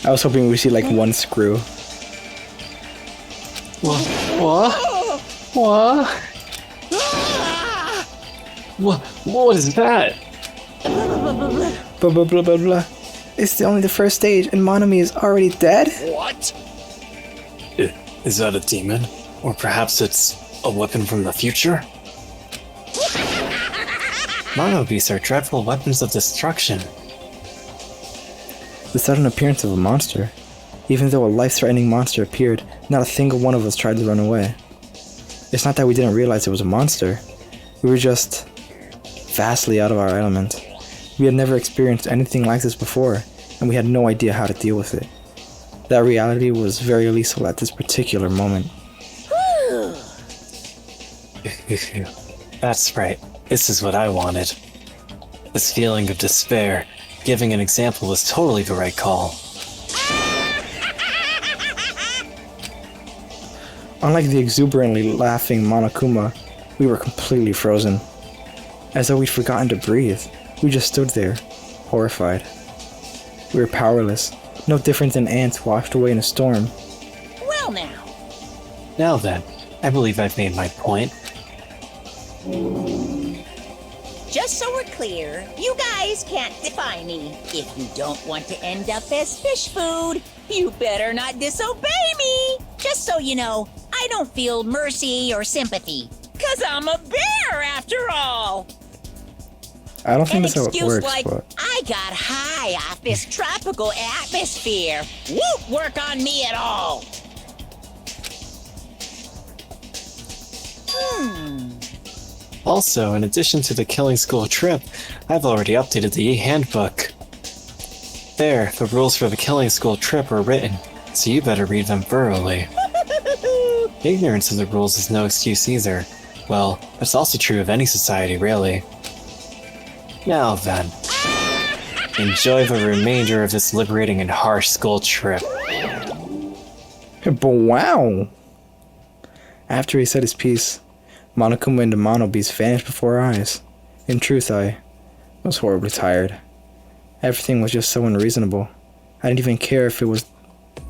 I was hoping we'd see like one screw. What? What? What is that? Blah blah blah blah blah. It's only the first stage, and Monomi is already dead? What? Is that a demon? Or perhaps it's a weapon from the future? Monobeasts are dreadful weapons of destruction. The sudden appearance of a monster. Even though a life-threatening monster appeared, not a single one of us tried to run away. It's not that we didn't realize it was a monster. We were just vastly out of our element. We had never experienced anything like this before, and we had no idea how to deal with it. That reality was very lethal at this particular moment. That's right. This is what I wanted. This feeling of despair, giving an example, was totally the right call. Unlike the exuberantly laughing Monokuma, we were completely frozen. As though we'd forgotten to breathe, we just stood there, horrified. We were powerless, no different than ants washed away in a storm. Well now. Now then, I believe I've made my point. Just so we're clear, you guys can't defy me. If you don't want to end up as fish food, you better not disobey me. Just so you know, I don't feel mercy or sympathy. 'Cause I'm a bear after all. I don't think An that's how it excuse works, like, but... I got high off this tropical atmosphere won't work on me at all. Also, in addition to the Killing School trip, I've already updated the handbook. There, the rules for the Killing School trip are written, so you better read them thoroughly. Ignorance of the rules is no excuse either. Well, that's also true of any society, really. Now then, enjoy the remainder of this liberating and harsh school trip. But wow! After he said his piece, Monokuma and the Monobeast vanished before our eyes. In truth, I was horribly tired. Everything was just so unreasonable. I didn't even care if it was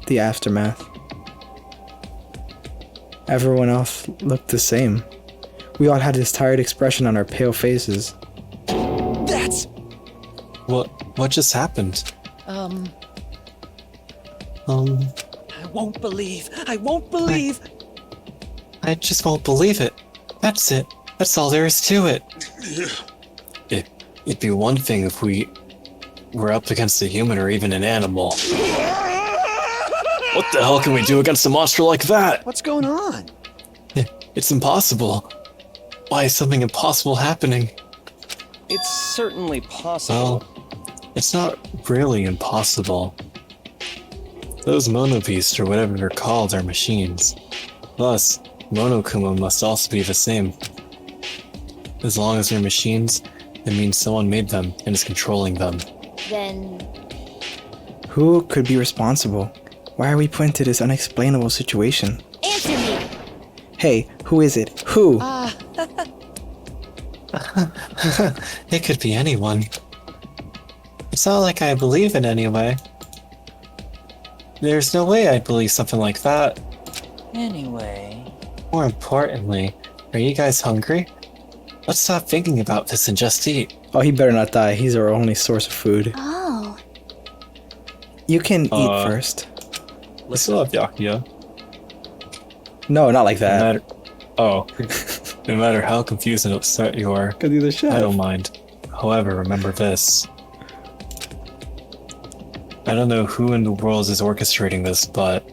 the aftermath. Everyone else looked the same. We all had this tired expression on our pale faces. That's... What just happened? I won't believe. I just won't believe it. That's it. That's all there is to it. It'd be one thing if we were up against a human or even an animal. What the hell can we do against a monster like that? What's going on? It's impossible. Why is something impossible happening? It's certainly possible. Well, it's not really impossible. Those monobeasts, or whatever they're called, are machines. Thus, Monokuma must also be the same. As long as they're machines, it means someone made them and is controlling them. Then... Who could be responsible? Why are we put into this unexplainable situation? Answer me! Hey, who is it? Who? It could be anyone. It's not like I believe it anyway. There's no way I'd believe something like that. Anyway. More importantly, are you guys hungry? Let's stop thinking about this and just eat. Oh, he better not die. He's our only source of food. Oh. You can eat first. I still have Yakuya. No, not like that. No matter how confused and upset you are, Cause he's a chef. I don't mind. However, remember this. I don't know who in the world is orchestrating this, but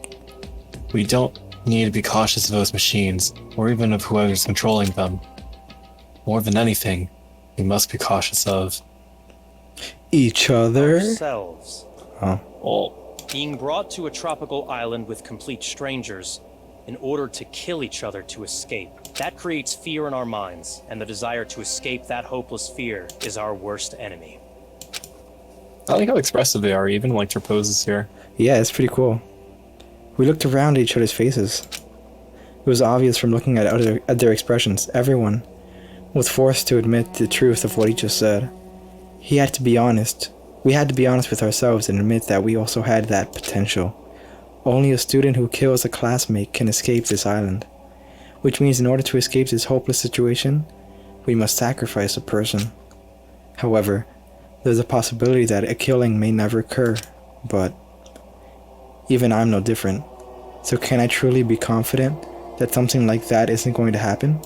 we don't need to be cautious of those machines, or even of whoever's controlling them. More than anything, we must be cautious of Each other? Ourselves. Oh. all. Being brought to a tropical island with complete strangers in order to kill each other to escape. That creates fear in our minds, and the desire to escape that hopeless fear is our worst enemy. I like how expressive they are, even like their poses here. Yeah, it's pretty cool. We looked around at each other's faces. It was obvious from looking at their expressions. Everyone was forced to admit the truth of what he just said. He had to be honest. We had to be honest with ourselves and admit that we also had that potential. Only a student who kills a classmate can escape this island. Which means in order to escape this hopeless situation, we must sacrifice a person. However, there's a possibility that a killing may never occur, but even I'm no different. So can I truly be confident that something like that isn't going to happen?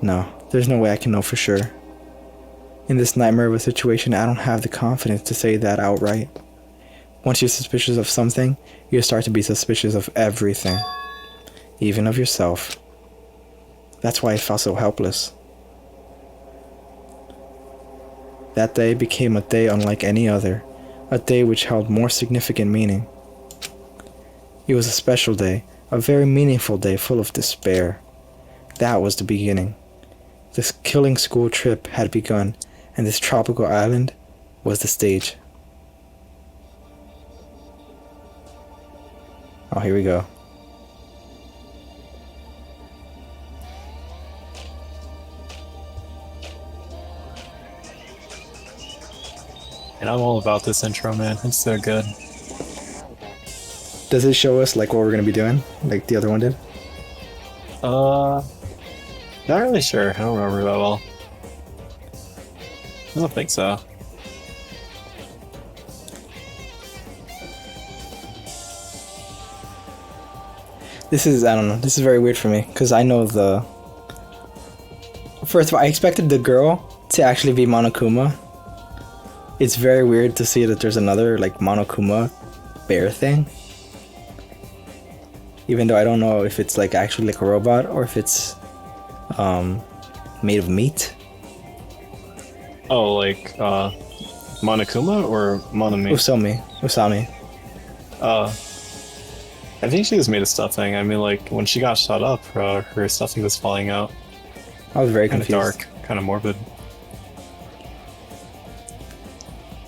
No, there's no way I can know for sure. In this nightmare of a situation, I don't have the confidence to say that outright. Once you're suspicious of something, you start to be suspicious of everything, even of yourself. That's why I felt so helpless. That day became a day unlike any other, a day which held more significant meaning. It was a special day, a very meaningful day full of despair. That was the beginning. This killing school trip had begun, and this tropical island was the stage. Oh, here we go. And I'm all about this intro, man. It's so good. Does it show us like what we're gonna be doing, like the other one did? Not really sure. I don't remember that well. I don't think so. This is, I don't know, this is very weird for me, because I know the... First of all, I expected the girl to actually be Monokuma. It's very weird to see that there's another, like, Monokuma bear thing. Even though I don't know if it's, like, actually like a robot, or if it's, made of meat. Oh, like, Monokuma or Monomi? Usami. I think she was made of stuffing. I mean, like, when she got shot up, her stuffing was falling out. I was very Kind of confused. dark, kind of morbid.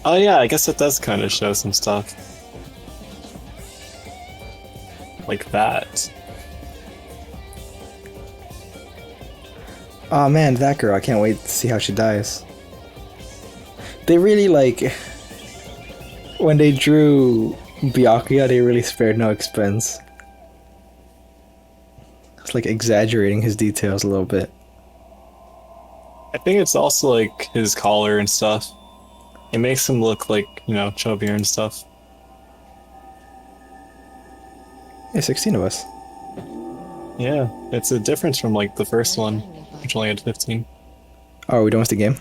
Oh yeah, I guess it does kind of show some stuff. Like that. Oh man, that girl, I can't wait to see how she dies. They really, like... When they drew Byakuya, they really spared no expense. It's like exaggerating his details a little bit. I think it's also like his collar and stuff. It makes him look like, you know, chubbier and stuff. Yeah, 16 of us. Yeah, it's a difference from like the first one, which only had 15. Oh, are we done with the game?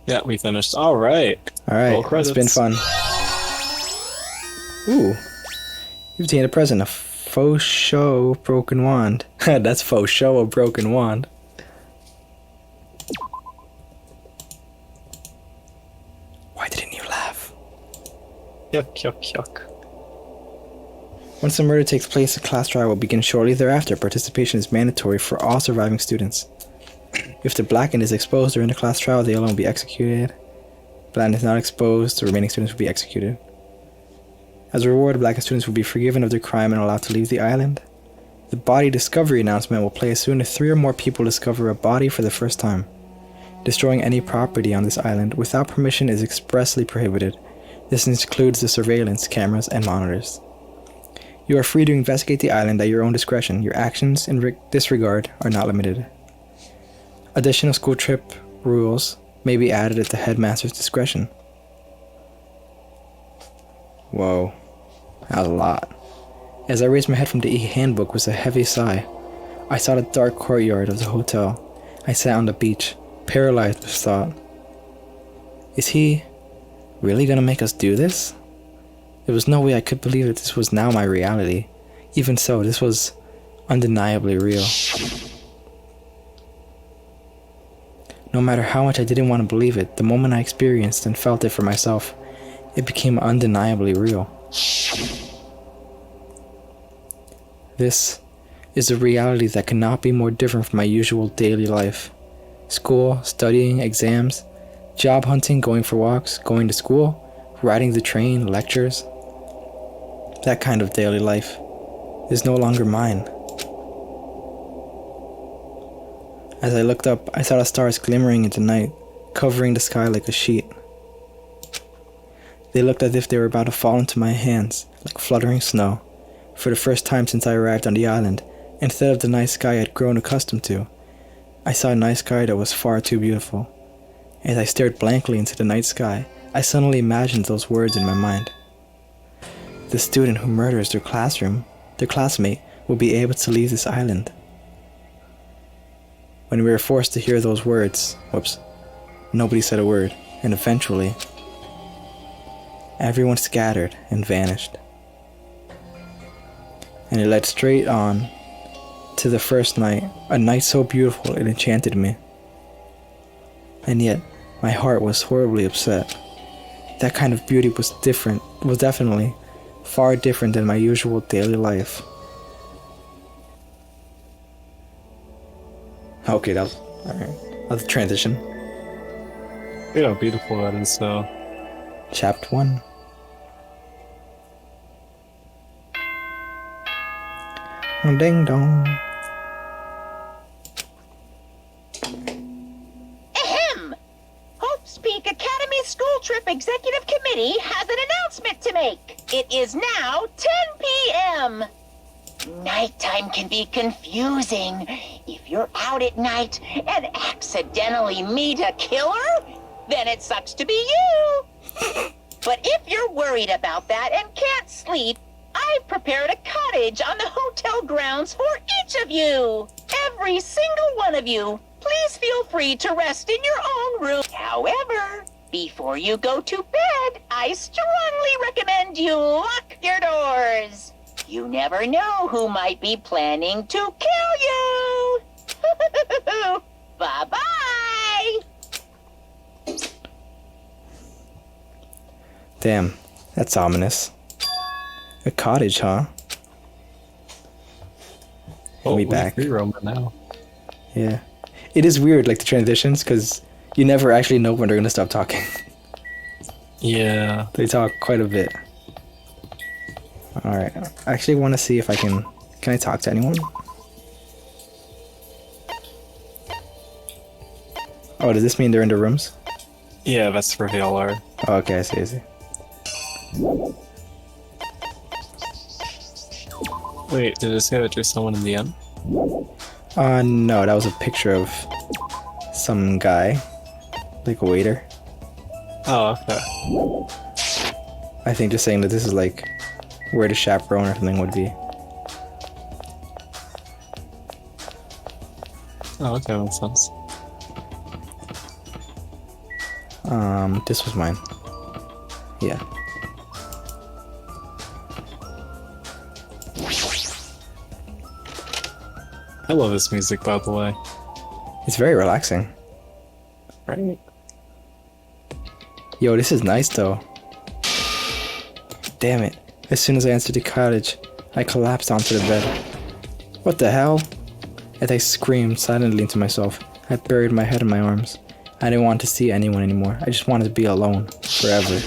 Yeah, we finished. All right. Alright, Roll it's been credits. fun. Ooh. You've obtained a present, a faux show broken wand. That's faux show a broken wand. Why didn't you laugh? Yuck, yuck, yuck. Once the murder takes place, the class trial will begin shortly thereafter. Participation is mandatory for all surviving students. If the blackened is exposed during the class trial, they alone will be executed. Blackened is not exposed, the remaining students will be executed. As a reward, blackened students will be forgiven of their crime and allowed to leave the island. The body discovery announcement will play as soon as 3 or more people discover a body for the first time. Destroying any property on this island without permission is expressly prohibited. This includes the surveillance cameras and monitors. You are free to investigate the island at your own discretion. Your actions in this regard are not limited. Additional school trip rules may be added at the headmaster's discretion. Whoa, that was a lot. As I raised my head from the handbook with a heavy sigh, I saw the dark courtyard of the hotel. I sat on the beach, paralyzed with thought. Is he really gonna make us do this? There was no way I could believe that this was now my reality. Even so, this was undeniably real. No matter how much I didn't want to believe it, the moment I experienced and felt it for myself, it became undeniably real. This is a reality that cannot be more different from my usual daily life. School, studying, exams, job hunting, going for walks, going to school, riding the train, lectures. That kind of daily life is no longer mine. As I looked up, I saw the stars glimmering into night, covering the sky like a sheet. They looked as if they were about to fall into my hands, like fluttering snow. For the first time since I arrived on the island, instead of the night sky I had grown accustomed to, I saw a night sky that was far too beautiful. As I stared blankly into the night sky, I suddenly imagined those words in my mind. The student who murders their classmate, will be able to leave this island. When we were forced to hear those words, nobody said a word, and eventually, everyone scattered and vanished. And it led straight on to the first night, a night so beautiful it enchanted me. And yet, my heart was horribly upset. That kind of beauty was definitely far different than my usual daily life. Okay, that was a transition. You know, beautiful that is though. Chapter 1. Ding dong. Ahem! Hope's Peak Academy School Trip Executive Committee has an announcement to make. It is now 10 p.m. Nighttime can be confusing. If you're out at night and accidentally meet a killer, then it sucks to be you. But if you're worried about that and can't sleep, I've prepared a cottage on the hotel grounds for each of you. Every single one of you. Please feel free to rest in your own room. However, before you go to bed, I strongly recommend you lock your doors. You never know who might be planning to kill you. Bye-bye. Damn, that's ominous. A cottage, huh? Oh, Me back. Free roam now. Yeah. It is weird, like the transitions, because you never actually know when they're gonna stop talking. Yeah. They talk quite a bit. Alright, I actually want to see if I can I talk to anyone? Oh, does this mean they're in the rooms? Yeah, that's where they all are. Oh, okay, I see. Wait, did it say that there's someone in the end? No, that was a picture of some guy. Like a waiter. Oh, okay. I think just saying that this is like where the chaperone or something would be. Oh, okay, makes sense. This was mine. Yeah. I love this music, by the way. It's very relaxing. Right? Yo, this is nice though. Damn it. As soon as I entered the cottage, I collapsed onto the bed. What the hell? As I screamed silently to myself, I buried my head in my arms. I didn't want to see anyone anymore. I just wanted to be alone. Forever.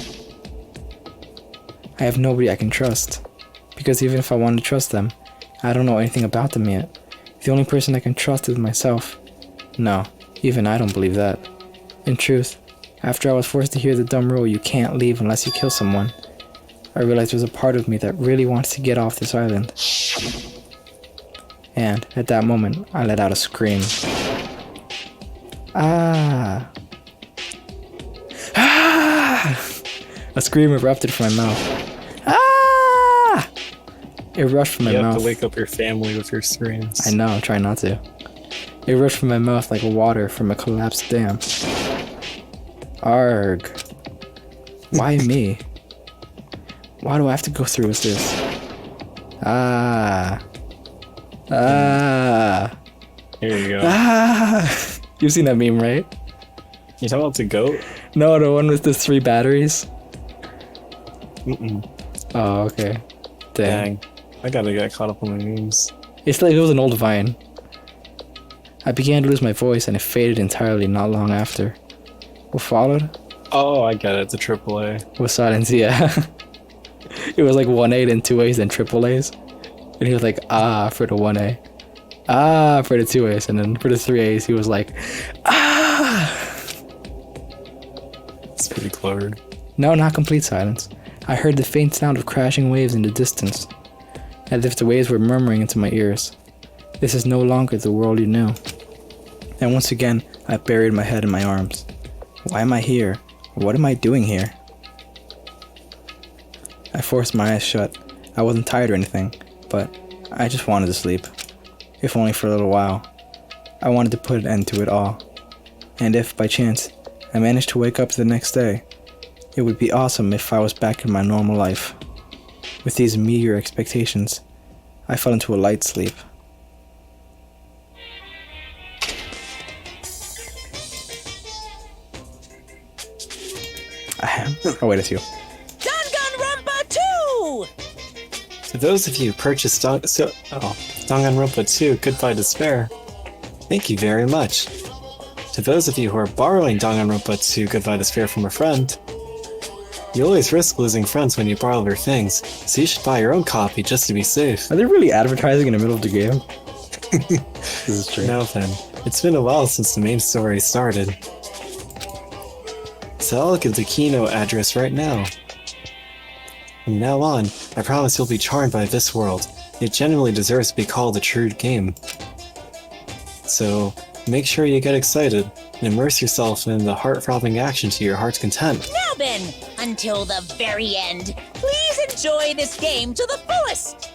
I have nobody I can trust. Because even if I wanted to trust them, I don't know anything about them yet. The only person I can trust is myself. No, even I don't believe that. In truth, after I was forced to hear the dumb rule you can't leave unless you kill someone, I realized there's a part of me that really wants to get off this island. And at that moment, I let out a scream. Ah! Ah! A scream erupted from my mouth. Ah! It rushed from my You mouth. have to wake up your family with your screams. I know, I'm trying not to. It rushed from my mouth like water from a collapsed dam. Arg. Why me? Why do I have to go through with this? Ah. Ah. Here you go. Ah. You've seen that meme, right? You talking about the goat? No, the one with the 3 batteries. Mm-mm. Oh, okay. Dang. Dang. I gotta get caught up on the memes. It's like it was an old vine. I began to lose my voice and it faded entirely not long after. What followed Oh, I get it. The AAA. was silence, yeah. It was like 1A, then 2A's, then triple A's. And he was like, ah, for the 1A. Ah, for the 2A's. And then for the 3A's, he was like, ah. It's pretty clever. No, not complete silence. I heard the faint sound of crashing waves in the distance, as if the waves were murmuring into my ears. This is no longer the world you knew. And once again, I buried my head in my arms. Why am I here? What am I doing here? I forced my eyes shut. I wasn't tired or anything, but I just wanted to sleep. If only for a little while. I wanted to put an end to it all. And if, by chance, I managed to wake up the next day, it would be awesome if I was back in my normal life. With these meager expectations, I fell into a light sleep. Oh wait, it's you. Danganronpa 2! To those of you who purchased Danganronpa 2 Goodbye Despair, thank you very much. To those of you who are borrowing Danganronpa 2 Goodbye Despair from a friend, you always risk losing friends when you borrow their things, so you should buy your own copy just to be safe. Are they really advertising in the middle of the game? This is true. No, then. It's been a while since the main story started. So I'll give the keynote address right now. From now on, I promise you'll be charmed by this world. It genuinely deserves to be called a true game. So, make sure you get excited and immerse yourself in the heart-throbbing action to your heart's content. Now then, until the very end, please enjoy this game to the fullest!